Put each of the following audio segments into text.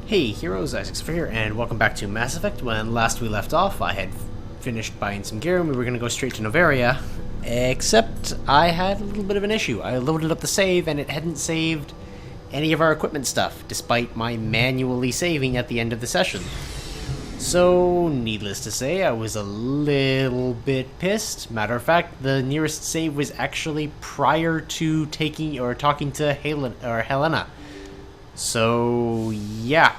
Hey heroes, Zephyr here, and welcome back to Mass Effect. When last we left off, I had finished buying some gear and we were going to go straight to Noveria, except I had a little bit of an issue. I loaded up the save and it hadn't saved any of our equipment stuff, despite my manually saving at the end of the session. So, needless to say, I was a little bit pissed. Matter of fact, the nearest save was actually prior to talking to Helena. So, yeah.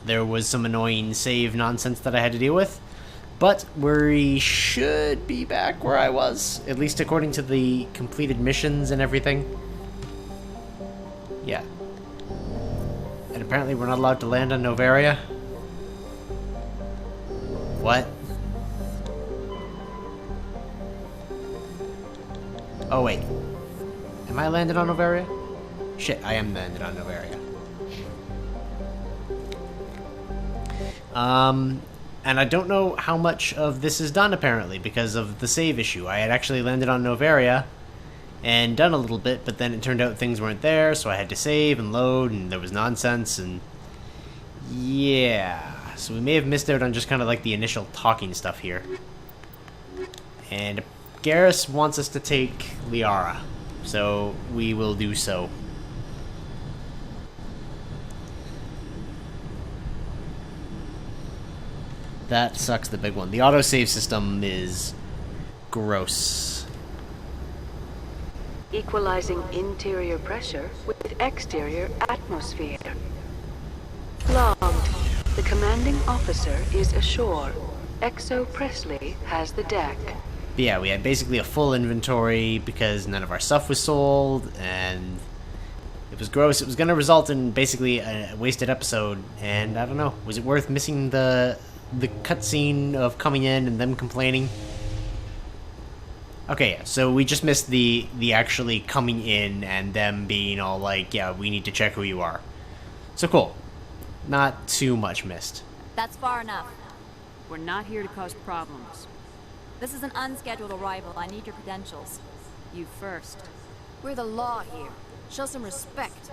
There was some annoying save nonsense that I had to deal with. But we should be back where I was, at least according to the completed missions and everything. Yeah. And apparently we're not allowed to land on Noveria. What? Oh, wait. Am I landed on Noveria? Shit, I am landed on Noveria. And I don't know how much of this is done, apparently, because of the save issue. I had actually landed on Noveria and done a little bit, but then it turned out things weren't there, so I had to save and load, and there was nonsense, and yeah. So we may have missed out on just kind of like the initial talking stuff here. And Garrus wants us to take Liara, so we will do so. That sucks, the big one. The autosave system is gross. Equalizing interior pressure with exterior atmosphere. Logged. The commanding officer is ashore. Exo Presley has the deck. But yeah, we had basically a full inventory because none of our stuff was sold, and it was gross. It was going to result in basically a wasted episode, and I don't know. Was it worth missing the cutscene of coming in and them complaining? Okay, yeah, so we just missed the actually coming in and them being all like, yeah, we need to check who you are. So cool. Not too much missed. That's far enough. We're not here to cause problems. This is an unscheduled arrival. I need your credentials. You first. We're the law here. Show some respect.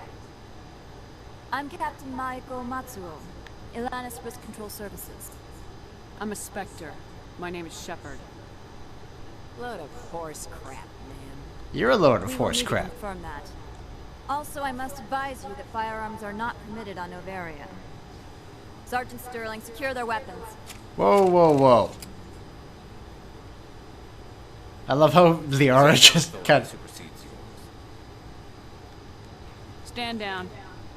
I'm Captain Maiko Matsuo, Ilanis Risk Control Services. I'm a spectre. My name is Shepard. Load of horse crap, man. You're a load of We will horse need to crap. confirm that. Also, I must advise you that firearms are not permitted on Noveria. Sergeant Sterling, secure their weapons. Whoa, whoa, whoa. I love how Liara just kind of... Stand down.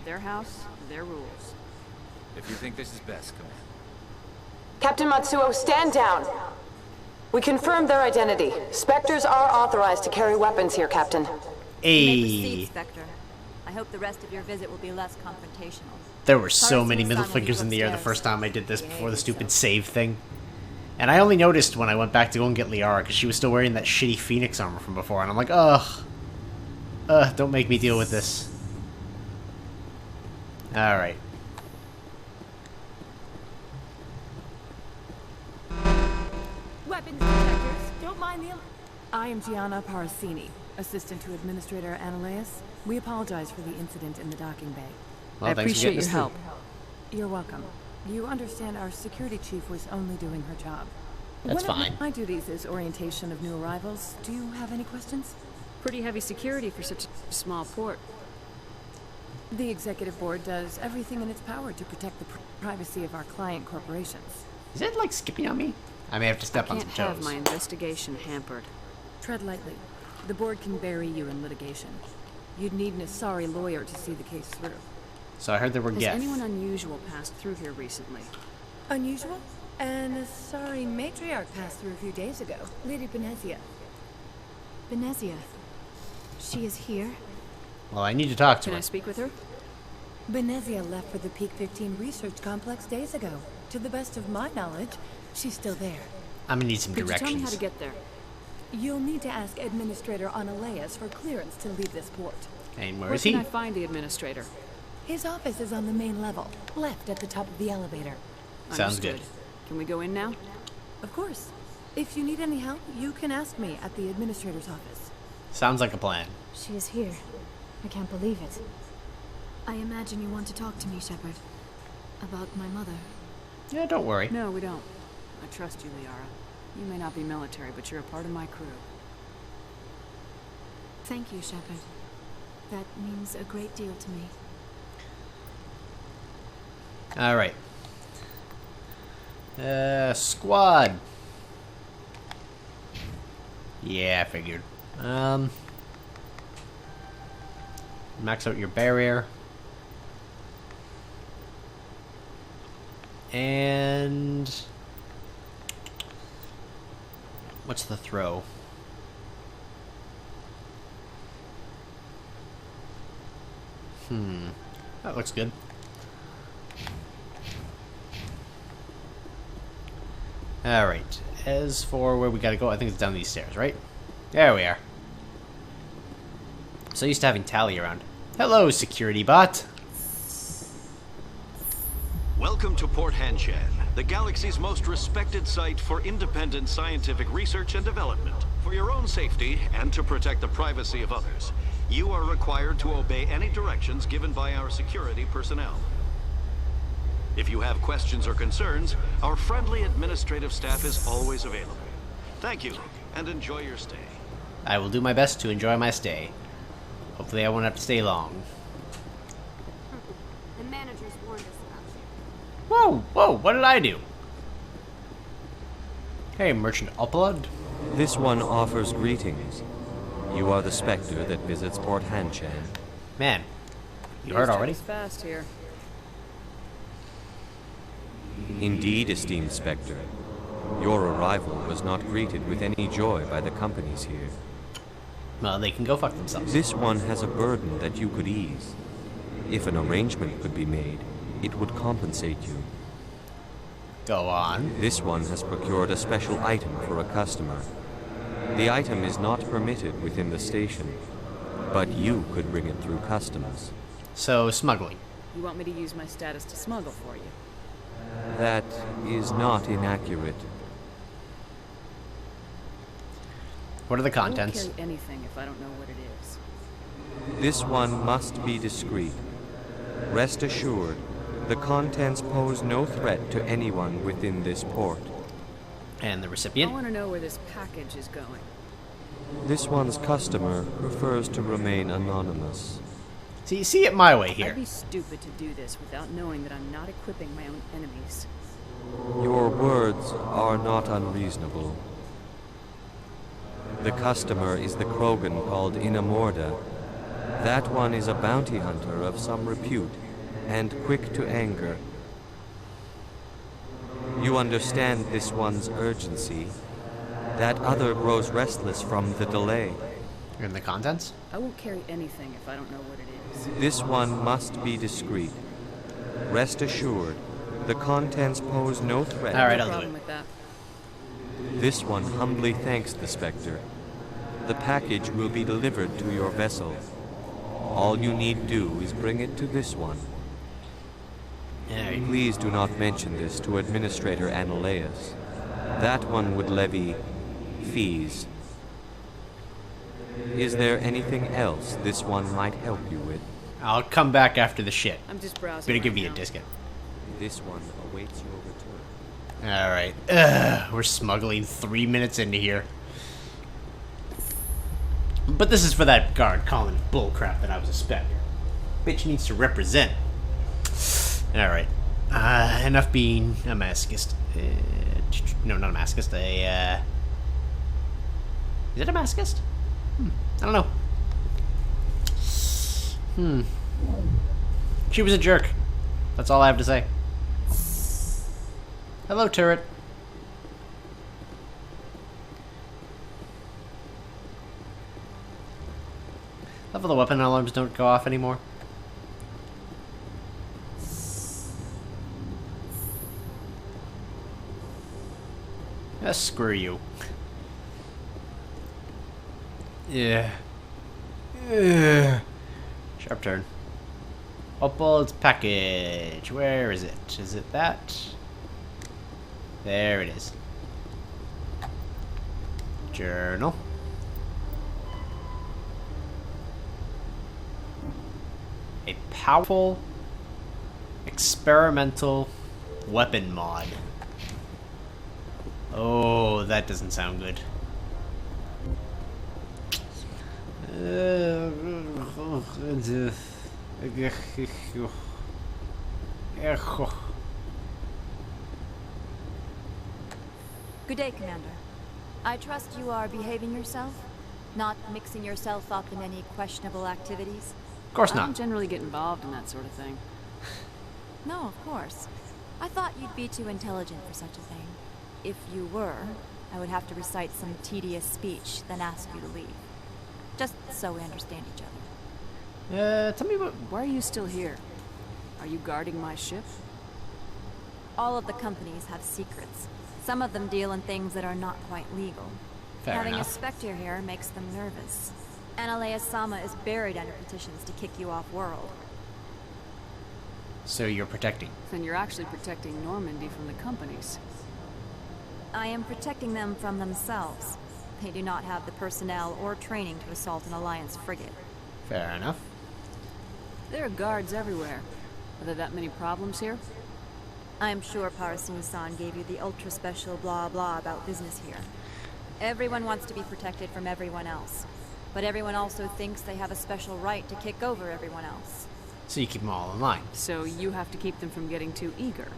Their house, their rules. If you think this is best, come on. Captain Matsuo, stand down. We confirmed their identity. Spectres are authorized to carry weapons here, Captain. You may Hey. proceed, Spectre. I hope the rest of your visit will be less confrontational. There were so Taurus many and middle Sun will fingers be in the air the upstairs. first time I did this before the stupid save thing. And I only noticed when I went back to go and get Liara, because she was still wearing that shitty Phoenix armor from before, and I'm like, ugh. Don't make me deal with this. Alright. Weapons detectors, don't mind the... I am Gianna Parasini, assistant to Administrator Ananias. We apologize for the incident in the docking bay. Well, I thanks for appreciate getting your us through. help. You're welcome. You understand our security chief was only doing her job. That's One fine. of my duties is orientation of new arrivals. Do you have any questions? Pretty heavy security for such a small port. The executive board does everything in its power to protect the privacy of our client corporations. Is it like skipping on me? I may have to step on Can't some have toes. my investigation hampered. Tread lightly. The board can bury you in litigation. You'd need an Asari lawyer to see the case through. So I heard there were Has Geth. anyone unusual passed through here recently? Unusual? An Asari matriarch passed through a few days ago. Lady Benezia. Benezia. She is here? Well, I need to talk to Can her. I speak with her? Benezia left for the Peak 15 research complex days ago. To the best of my knowledge, she's still there. I'm gonna need some Could you directions. tell me how to get there? You'll need to ask Administrator Ananias for clearance to leave this port. And where Where is can he? I find the administrator? His office is on the main level, left at the top of the elevator. Sounds good. Understood. Can we go in now? Of course. If you need any help, you can ask me at the Administrator's office. Sounds like a plan. She is here. I can't believe it. I imagine you want to talk to me, Shepard. About my mother. Yeah, don't worry. No, we don't. I trust you, Liara. You may not be military, but you're a part of my crew. Thank you, Shepard. That means a great deal to me. Alright. Squad. Yeah, I figured. Max out your barrier. And... what's the throw? That looks good. Alright, as for where we gotta go, I think it's down these stairs, right? There we are. So used to having Tally around. Hello, security bot. Welcome to Port Hanshan, the galaxy's most respected site for independent scientific research and development. For your own safety and to protect the privacy of others, you are required to obey any directions given by our security personnel. If you have questions or concerns, our friendly administrative staff is always available. Thank you, and enjoy your stay. I will do my best to enjoy my stay. Hopefully I won't have to stay long. The managers warned us about you. Whoa, whoa, what did I do? Hey, Merchant Upload. This one offers greetings. You are the spectre that visits Port Hanshan. Man, you heard already? It's fast here. Indeed, esteemed spectre. Your arrival was not greeted with any joy by the companies here. Well, they can go fuck themselves. This one has a burden that you could ease. If an arrangement could be made, it would compensate you. Go on. This one has procured a special item for a customer. The item is not permitted within the station, but you could bring it through customs. So, smuggling. You want me to use my status to smuggle for you? That is not inaccurate. What are the I won't contents? carry anything if I don't know what it is. This one must be discreet. Rest assured, the contents pose no threat to anyone within this port. And the I recipient? want to know where this package is going. This one's customer prefers to remain anonymous. See it my way I'd here. be stupid to do this without knowing that I'm not equipping my own enemies. Your words are not unreasonable. The customer is the Krogan called Inamorda. That one is a bounty hunter of some repute, and quick to anger. You understand this one's urgency. That other grows restless from the delay. And the contents? I won't carry anything if I don't know what it is. This one must be discreet. Rest assured, the contents pose no threat. Alright, No I'll do problem it. with that. This one humbly thanks the Spectre. The package will be delivered to your vessel. All you need do is bring it to this one. Alright. Please do not mention this to Administrator Analaeus. That one would levy fees. Is there anything else this one might help you with? I'll come back after the shit. I'm just browsing. Better right give me a now. discount. This one awaits your return. Alright. We're smuggling 3 minutes into here. But this is for that guard calling bullcrap that I was a spectre. Bitch needs to represent. Alright. Enough being a masochist. No, not a masochist. Is it a masochist? I don't know. She was a jerk. That's all I have to say. Hello, turret. Love how the weapon alarms don't go off anymore. Screw you. Yeah. Sharp turn. Opal's package. Where is it? Is it that? There it is. Journal. A powerful Experimental weapon mod. Oh, that doesn't sound good. Good day, Commander. I trust you are behaving yourself? Not mixing yourself up in any questionable activities? Of course I don't not. generally get involved in that sort of thing. No, of course. I thought you'd be too intelligent for such a thing. If you were, I would have to recite some tedious speech, then ask you to leave. Just so we understand each other. Tell me what... Why are you still here? Are you guarding my ship? All of the companies have secrets. Some of them deal in things that are not quite legal. Fair Having enough. a spectre here makes them nervous. Analea-sama is buried under petitions to kick you off-world. So you're protecting. Then you're actually protecting Normandy from the companies. I am protecting them from themselves. They do not have the personnel or training to assault an Alliance frigate. Fair enough. There are guards everywhere. Are there that many problems here? I am sure Parasini-san gave you the ultra-special blah-blah about business here. Everyone wants to be protected from everyone else. But everyone also thinks they have a special right to kick over everyone else. So you keep them all in line. So you have to keep them from getting too eager.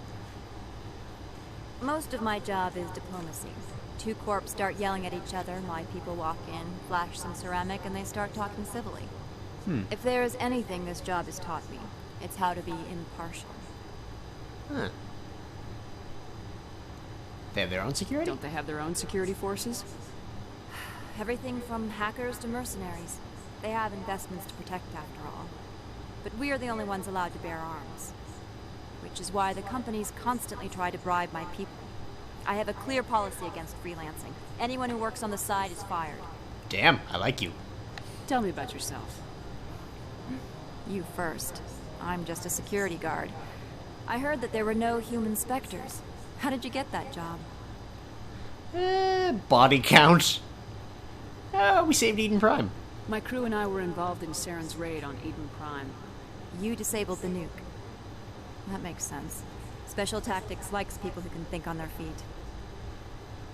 Most of my job is diplomacy. Two corps start yelling at each other, my people walk in, flash some ceramic, and they start talking civilly. If there is anything this job has taught me, it's how to be impartial. Huh. They have their own security? Don't they have their own security forces? Everything from hackers to mercenaries. They have investments to protect after all. But we are the only ones allowed to bear arms. Which is why the companies constantly try to bribe my people. I have a clear policy against freelancing. Anyone who works on the side is fired. Damn, I like you. Tell me about yourself. You first. I'm just a security guard. I heard that there were no human specters. How did you get that job? Body count. We saved Eden Prime. My crew and I were involved in Saren's raid on Eden Prime. You disabled the nuke. That makes sense. Special Tactics likes people who can think on their feet.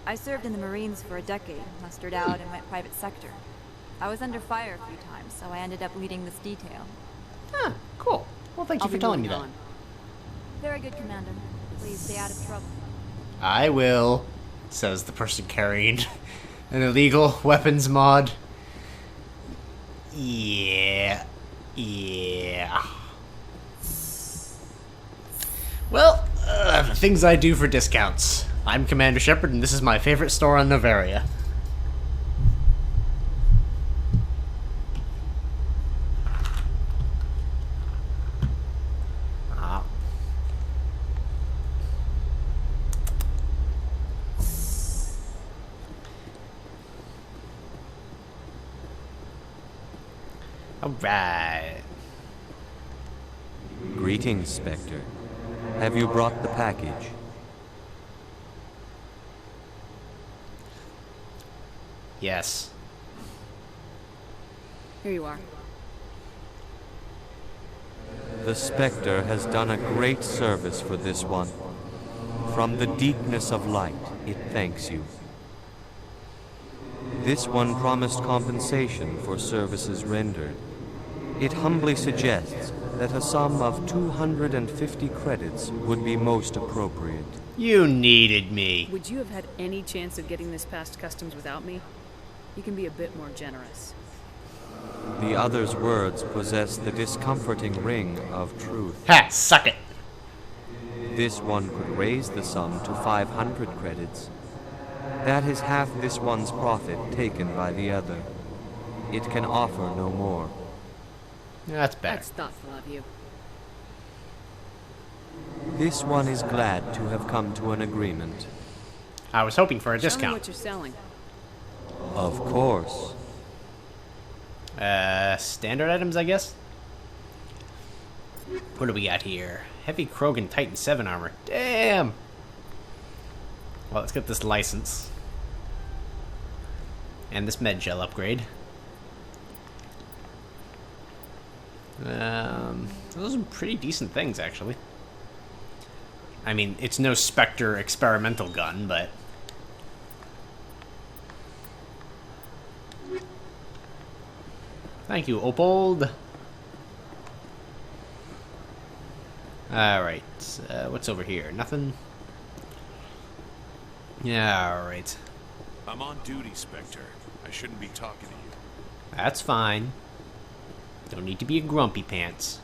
I served in the Marines for a decade, mustered out, and went private sector. I was under fire a few times, so I ended up leading this detail. Ah, cool. Well, thank you for telling me that. Very good, Commander. Please stay out of trouble. I will, says the person carrying an illegal weapons mod. Yeah. Well, the things I do for discounts. I'm Commander Shepard, and this is my favorite store on Noveria. Alright. Greetings, Spectre. Have you brought the package? Yes. Here you are. The Spectre has done a great service for this one. From the deepness of light, it thanks you. This one promised compensation for services rendered. It humbly suggests that a sum of 250 credits would be most appropriate. You needed me. Would you have had any chance of getting this past customs without me? You can be a bit more generous. The other's words possess the discomforting ring of truth. Ha! Suck it! This one could raise the sum to 500 credits. That is half this one's profit taken by the other. It can offer no more. That's better. That's thoughtful of you. This one is glad to have come to an agreement. I was hoping for a Show me discount. what you're selling. Of course. Standard items, I guess? What do we got here? Heavy Krogan Titan 7 armor. Damn! Well, let's get this license. And this med gel upgrade. Those are some pretty decent things, actually. I mean, it's no Spectre experimental gun, but... Thank you, Opold. Alright, what's over here? Nothing? Yeah, alright. I'm on duty, Spectre. I shouldn't be talking to you. That's fine. Don't need to be a grumpy pants.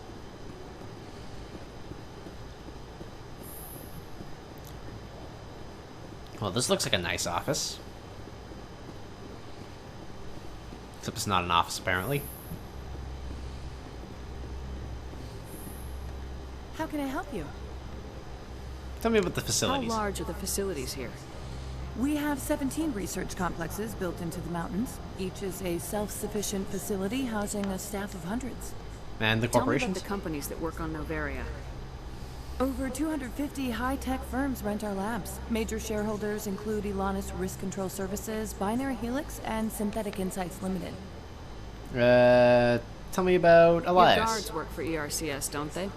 Well, this looks like a nice office. Except it's not an office, apparently. How can I help you? Tell me about the facilities. How large are the facilities here? We have 17 research complexes built into the mountains. Each is a self-sufficient facility housing a staff of hundreds. And the Tell me corporations? about the companies that work on Noveria. Over 250 high-tech firms rent our labs. Major shareholders include Elanus Risk Control Services, Binary Helix, and Synthetic Insights Limited. Tell me about Elias. Your guards work for ERCS, don't they?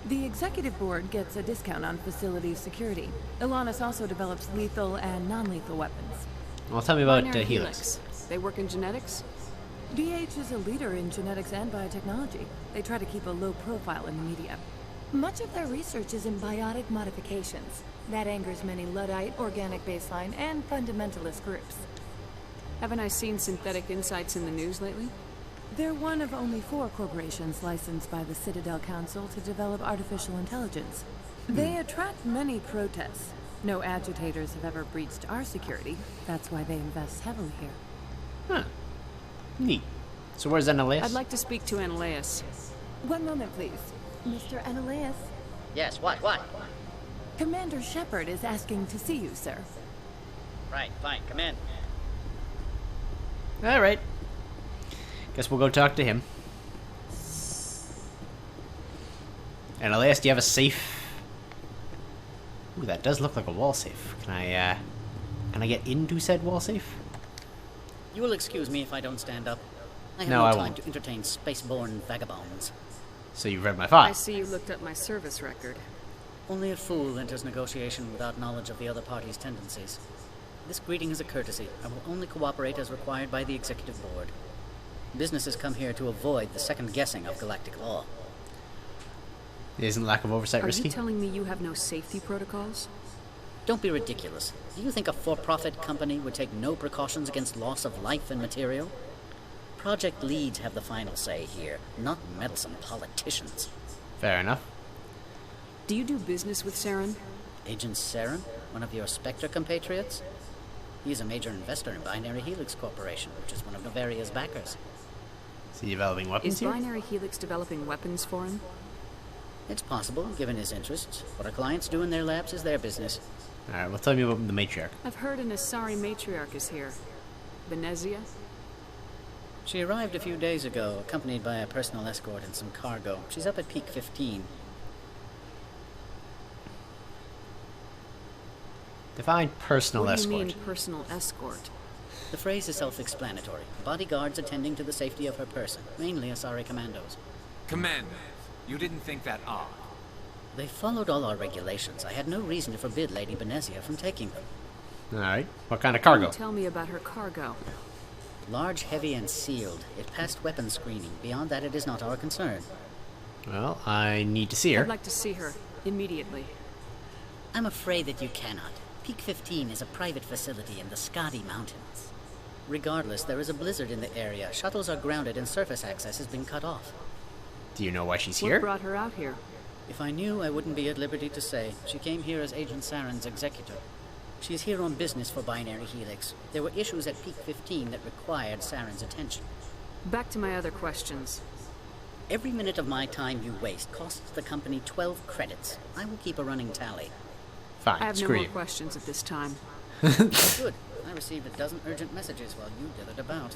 The executive board gets a discount on facility security. Elanus also develops lethal and non-lethal weapons. Well, tell me about Binary Helix. They work in genetics? BH is a leader in genetics and biotechnology. They try to keep a low profile in the media. Much of their research is in biotic modifications. That angers many Luddite, organic baseline, and fundamentalist groups. Haven't I seen Synthetic Insights in the news lately? They're one of only 4 corporations licensed by the Citadel Council to develop artificial intelligence. They attract many protests. No agitators have ever breached our security. That's why they invest heavily here. Huh. Neat. So where's Ananias? I'd like to speak to Ananias. One moment, please. Mr. Ananias? Yes, what? Commander Shepard is asking to see you, sir. Right, fine, come in. Alright. Guess we'll go talk to him. And Elias, do you have a safe? Ooh, that does look like a wall safe. Can I get into said wall safe? You will excuse me if I don't stand up. I have No, no I time won't. to entertain spaceborne vagabonds. So you've read my file. I see you looked up my service record. Only a fool enters negotiation without knowledge of the other party's tendencies. This greeting is a courtesy. I will only cooperate as required by the executive board. Businesses come here to avoid the second guessing of galactic law. Isn't lack of oversight Are risky? you telling me you have no safety protocols? Don't be ridiculous. Do you think a for-profit company would take no precautions against loss of life and material? Project leads have the final say here, not meddlesome politicians. Fair enough. Do you do business with Saren? Agent Saren, one of your Spectre compatriots? He is a major investor in Binary Helix Corporation, which is one of Noveria's backers. Is he developing weapons Is here? Binary Helix developing weapons for him? It's possible, given his interests. What our clients do in their labs is their business. Alright, well tell me about the matriarch. I've heard an Asari matriarch is here. Venezia? She arrived a few days ago, accompanied by a personal escort and some cargo. She's up at Peak 15. Define personal What do escort. you mean, personal escort? The phrase is self-explanatory. Bodyguards attending to the safety of her person, mainly Asari commandos. Command, you didn't think that odd? They followed all our regulations. I had no reason to forbid Lady Venezia from taking them. Alright, what kind of cargo? Tell me about her cargo. Large, heavy, and sealed. It passed weapons screening. Beyond that, it is not our concern. Well, I need to see her. I'd like to see her, immediately. I'm afraid that you cannot. Peak 15 is a private facility in the Skadi Mountains. Regardless, there is a blizzard in the area. Shuttles are grounded and surface access has been cut off. Do you know why she's What here? brought her out here? If I knew, I wouldn't be at liberty to say. She came here as Agent Saren's executor. She is here on business for Binary Helix. There were issues at Peak 15 that required Saren's attention. Back to my other questions. Every minute of my time you waste costs the company 12 credits. I will keep a running tally. Fine, I have no screw more you. questions at this time. Good. I received a dozen urgent messages while you dithered about.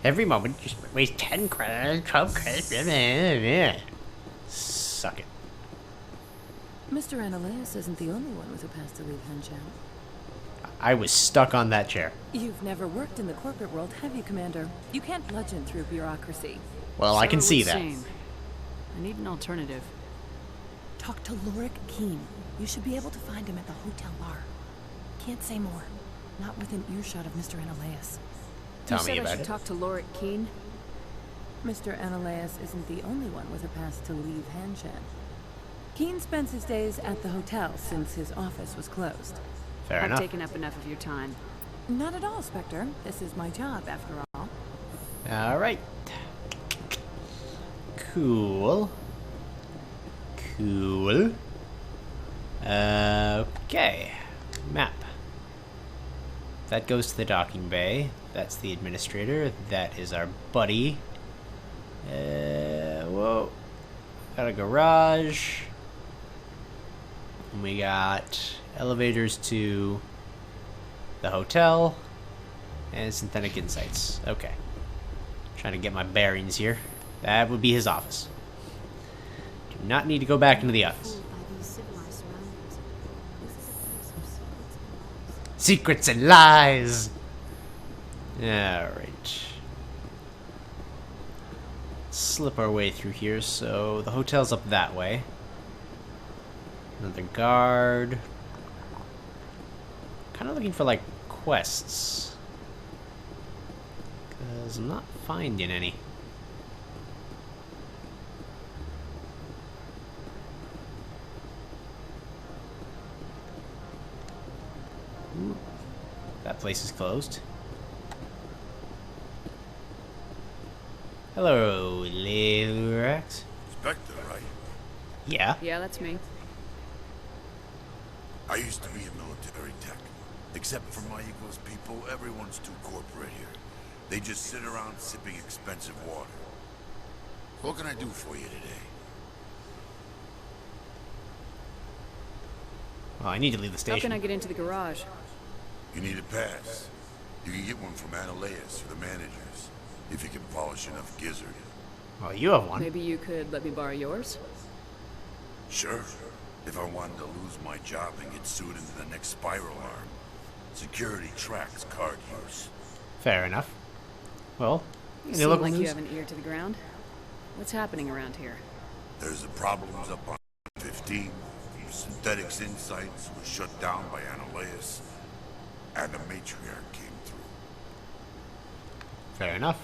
Every moment, just waste 10 credits, 12 credits, blah, blah, blah. Suck it. Mr. Ananias isn't the only one with a pass to leave Henshan. I was stuck on that chair. You've never worked in the corporate world, have you, Commander? You can't bludgeon through bureaucracy. Well, I can Sarah see was that. sane. I need an alternative. Talk to Lorik Keene. You should be able to find him at the hotel bar. Can't say more. Not within earshot of Mr. Ananias. Tell me You said I about should it. talk to Lorik Keene? Mr. Ananias isn't the only one with a pass to leave Hanshan. Keene spends his days at the hotel since his office was closed. Fair I've enough. taken up enough of your time. Not at all, Spectre. This is my job, after all. Alright. Cool. Cool. Okay. Map. That goes to the docking bay. That's the administrator. That is our buddy. Whoa. Got a garage. And we got elevators to the hotel. And synthetic insights. Okay. Trying to get my bearings here. That would be his office. Do not need to go back into the office. Secrets and lies! Alright. Slip our way through here. So the hotel's up that way. Another guard. Kind of looking for like quests. Because I'm not finding any. Ooh, that place is closed. Hello, Lilax. Spectre, right? Yeah. Yeah, that's me. I used to be a military tech. Except for my Eagles people, everyone's too corporate here. They just sit around sipping expensive water. What can I do for you today? Well, I need to leave the How station. can I get into the garage? You need a pass. You can get one from Ananias or the managers, if you can polish enough gizzard. Well, you have one. Maybe you could let me borrow yours? Sure. If I wanted to lose my job and get sued into the next spiral arm. Security tracks card use. Fair enough. Well, You any seem local like you news? have an ear to the ground. What's happening around here? There's the problems up on 15. Synthetics Insights was shut down by Ananias. And the matriarch came through. Fair enough.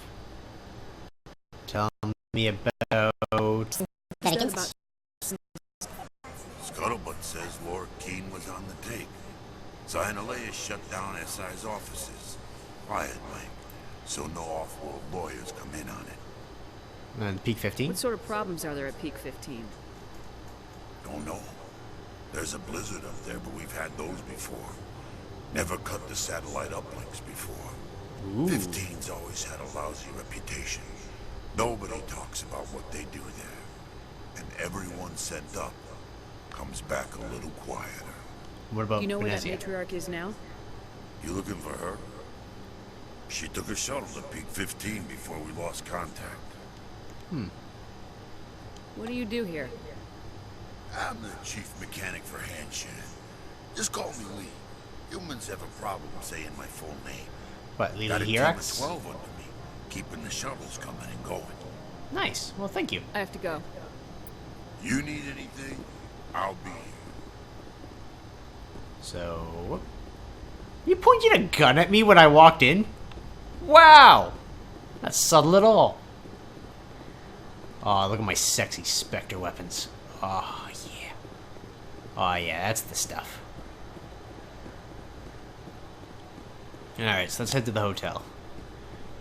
Tell me about... Scuttlebutt says Lord Keene was on the take. So Ananias shut down SI's offices. Quiet like, so no off-world lawyers come in on it. And Peak 15? What sort of problems are there at Peak 15? Don't know. There's a blizzard up there, but we've had those before. Never cut the satellite uplinks before. Ooh. 15's always had a lousy reputation. Nobody talks about what they do there. And everyone sent up comes back a little quieter. What about You know where that Venezia? matriarch is now? You looking for her? She took a shuttle to Peak 15 before we lost contact. What do you do here? I'm the chief mechanic for Hanshan. Just call me Lee. Humans have a problem saying my full name. What, Lily Got a team of Hirax? 12 under me, keeping the shuttles coming and going. Nice. Well, thank you. I have to go. You need anything, I'll be here. So... You pointed a gun at me when I walked in? Wow! Not subtle at all. Oh, look at my sexy Spectre weapons. Oh, yeah. Oh, yeah, that's the stuff. Alright, so let's head to the hotel.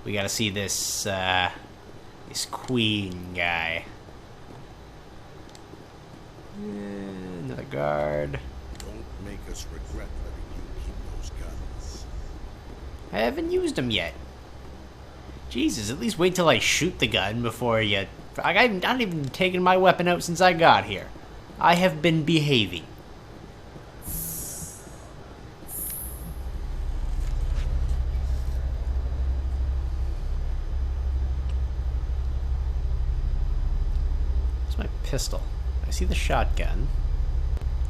We gotta see this, this Queen guy. Another guard. Don't make us regret letting you keep those guns. I haven't used them yet. Jesus, at least wait till I shoot the gun before you... I've not even taken my weapon out since I got here. I have been behaving. Where's my pistol? I see the shotgun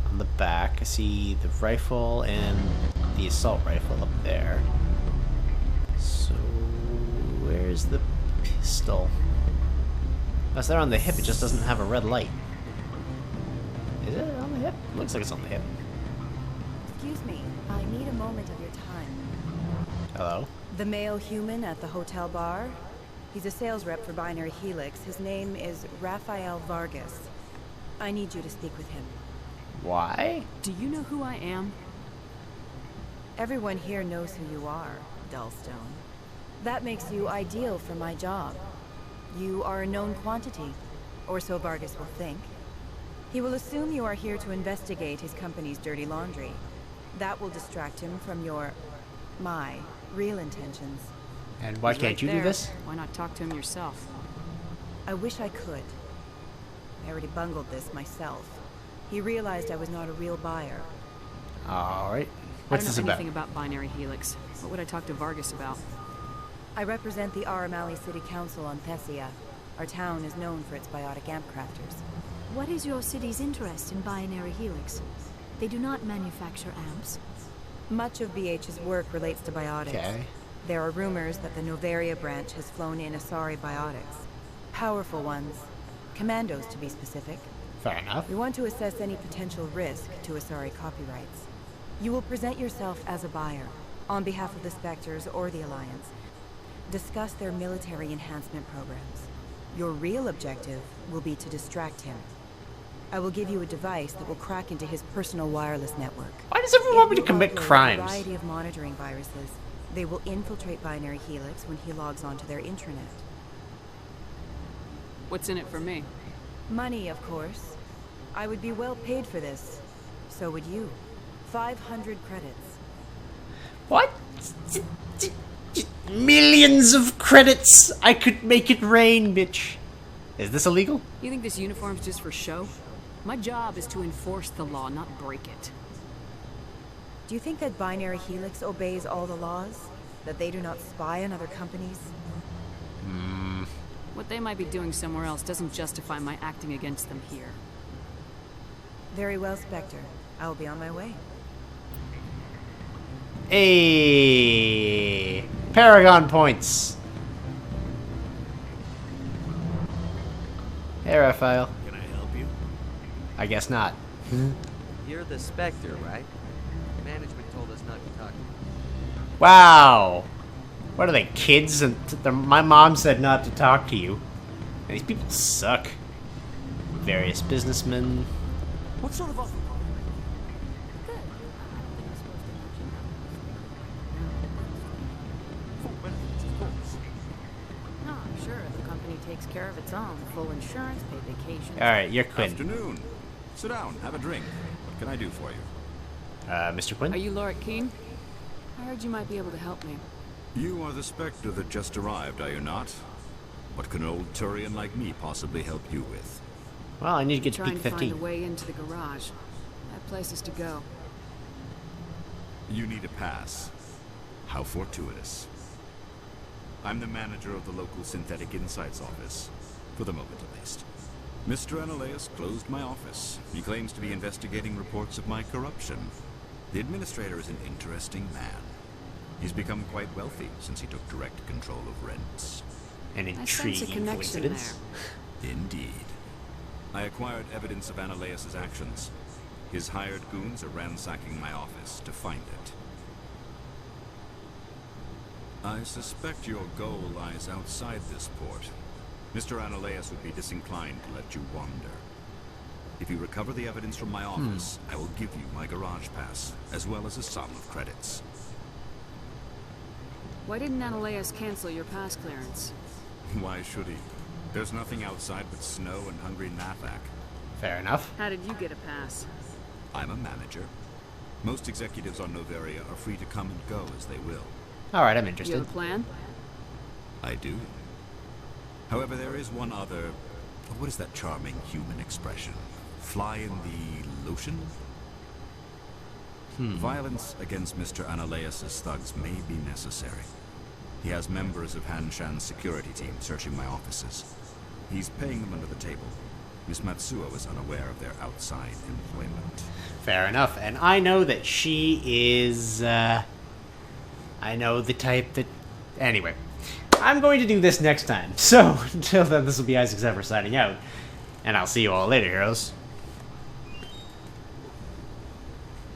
on the back. I see the rifle and the assault rifle up there. So, where's the pistol? Unless they're on the hip, it just doesn't have a red light. Is it on the hip? Looks like it's on the hip. Excuse me, I need a moment of your time. Hello? The male human at the hotel bar? He's a sales rep for Binary Helix. His name is Rafael Vargas. I need you to speak with him. Why? Do you know who I am? Everyone here knows who you are, Dullstone. That makes you ideal for my job. You are a known quantity, or so Vargas will think. He will assume you are here to investigate his company's dirty laundry. That will distract him from my real intentions. And why He's can't right you do there. this? Why not talk to him yourself? I wish I could. I already bungled this myself. He realized I was not a real buyer. Alright. What's I this don't know about? anything about Binary Helix. What would I talk to Vargas about? I represent the Aramali City Council on Thessia. Our town is known for its biotic amp crafters. What is your city's interest in Binary Helix? They do not manufacture amps. Much of BH's work relates to biotics. Okay. There are rumors that the Noveria branch has flown in Asari biotics. Powerful ones. Commandos, to be specific. Fair enough. We want to assess any potential risk to Asari copyrights. You will present yourself as a buyer, on behalf of the Spectres or the Alliance. Discuss their military enhancement programs. Your real objective will be to distract him. I will give you a device that will crack into his personal wireless network. Why does everyone want me to It will commit upload crimes? A variety of monitoring viruses. They will infiltrate Binary Helix when he logs onto their intranet. What's in it for me? Money, of course. I would be well paid for this. So would you. 500 credits. What? Millions of credits! I could make it rain, bitch. Is this illegal? You think this uniform's just for show? My job is to enforce the law, not break it. Do you think that Binary Helix obeys all the laws? That they do not spy on other companies? What they might be doing somewhere else doesn't justify my acting against them here. Very well, Spectre. I will be on my way. Hey, Paragon points. Hey, Raphael. Can I help you? I guess not. You're the Spectre, right? Management told us not to talk to you. Wow. What are they, kids? And my mom said not to talk to you. And these people suck. Various businessmen. What sort of offer? Oh, sure. The company takes care of its own. Full insurance, paid vacations. Alright, you're Quinn. Afternoon. Sit down, have a drink. What can I do for you? Mr. Quinn? Are you Lorik Keen? I heard you might be able to help me. You are the Spectre that just arrived, are you not? What can an old Turian like me possibly help you with? Well, I need to get to Trying peak to find a 15. way into the garage. I have places to go. You need a pass. How fortuitous. I'm the manager of the local Synthetic Insights office. For the moment, at least. Mr. Analeus closed my office. He claims to be investigating reports of my corruption. The administrator is an interesting man. He's become quite wealthy since he took direct control of rents. An I sense a intriguing connection coincidence. there. Indeed. I acquired evidence of Analeus' actions. His hired goons are ransacking my office to find it. I suspect your goal lies outside this port. Mr. Analeus would be disinclined to let you wander. If you recover the evidence from my office, I will give you my garage pass, as well as a sum of credits. Why didn't Analeus cancel your pass clearance? Why should he? There's nothing outside but snow and hungry Nathak. Fair enough. How did you get a pass? I'm a manager. Most executives on Noveria are free to come and go as they will. Alright, I'm You interested. have a plan? I do. However, there is one other... What is that charming human expression? Fly in the lotion? Violence against Mr. Analeus' thugs may be necessary. He has members of Hanshan's security team searching my offices. He's paying them under the table. Miss Matsuo is unaware of their outside employment. Fair enough. And I know that she is, I know the type that... Anyway. I'm going to do this next time. So, until then, this will be Isaac Zephyr signing out. And I'll see you all later, heroes.